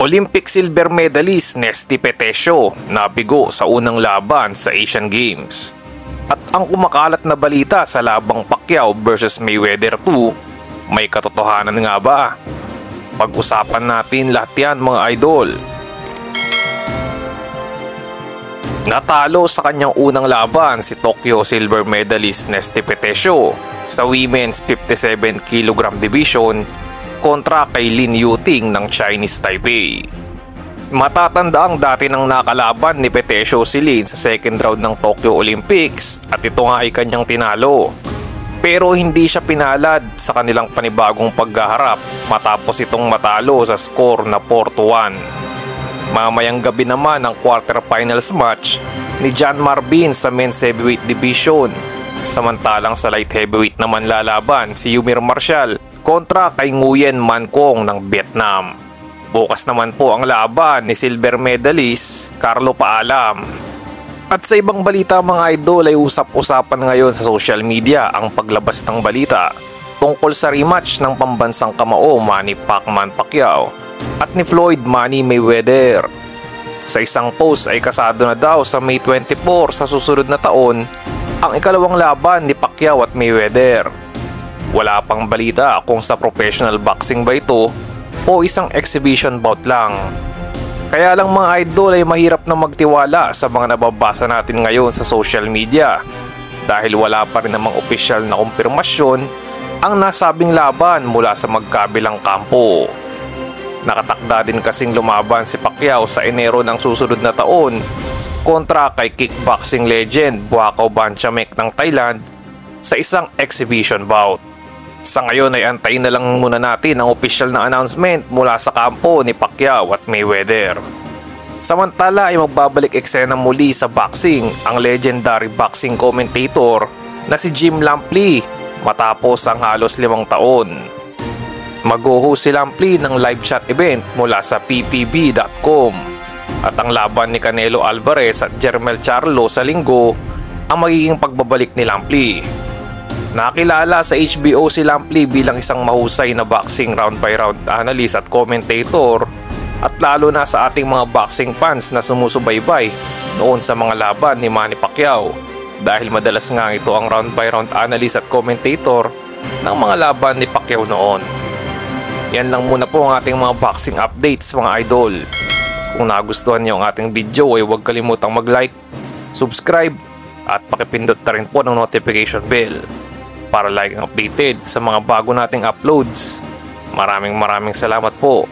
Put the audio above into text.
Olympic silver medalist Nesty Petesio nabigo sa unang laban sa Asian Games. At ang kumakalat na balita sa labang Pacquiao versus Mayweather 2, may katotohanan nga ba? Pag-usapan natin lahat yan mga idol. Natalo sa kanyang unang laban si Tokyo silver medalist Nesty Petesio sa women's 57 kg division kontra kay Lin Yuting ng Chinese Taipei. Matatanda ang dati nang nakalaban ni Petesio si Lin sa second round ng Tokyo Olympics at ito nga ay kanyang tinalo. Pero hindi siya pinalad sa kanilang panibagong paghaharap matapos itong matalo sa score na 4-1. Mamayang gabi naman ang quarterfinals match ni John Marvin sa men's heavyweight division. Samantalang sa light heavyweight naman lalaban si Yumir Marshall kontra kay Nguyen Man Kong ng Vietnam. Bukas naman po ang laban ni silver medalist Carlo Paalam. At sa ibang balita mga idol ay usap-usapan ngayon sa social media ang paglabas ng balita tungkol sa rematch ng pambansang kamao Manny Pacquiao at ni Floyd Money Mayweather. Sa isang post ay kasado na daw sa May 24 sa susunod na taon ang ikalawang laban ni Pacquiao at Mayweather. Wala pang balita kung sa professional boxing ba ito o isang exhibition bout lang. Kaya lang mga idol ay mahirap na magtiwala sa mga nababasa natin ngayon sa social media dahil wala pa rin namang opisyal na kumpirmasyon ang nasabing laban mula sa magkabilang kampo. Nakatakda din kasing lumaban si Pacquiao sa Enero ng susunod na taon kontra kay kickboxing legend Buakaw Banchamek ng Thailand sa isang exhibition bout. Sa ngayon ay antayin na lang muna natin ang opisyal na announcement mula sa kampo ni Pacquiao at Mayweather. Samantala ay magbabalik eksena muli sa boxing ang legendary boxing commentator na si Jim Lampley matapos ang halos 5 taon. Mag-host si Lampley ng live chat event mula sa ppb.com at ang laban ni Canelo Alvarez at Jermel Charlo sa Linggo ang magiging pagbabalik ni Lampley. Nakilala sa HBO si Lampley bilang isang mahusay na boxing round-by-round analyst at commentator at lalo na sa ating mga boxing fans na sumusubaybay noon sa mga laban ni Manny Pacquiao dahil madalas nga ito ang round-by-round analyst at commentator ng mga laban ni Pacquiao noon. Yan lang muna po ang ating mga boxing updates mga idol. Kung nagustuhan niyo ang ating video ay huwag kalimutang mag-like, subscribe at pakipindot na rin po ng notification bell para laging updated sa mga bago nating uploads. Maraming salamat po.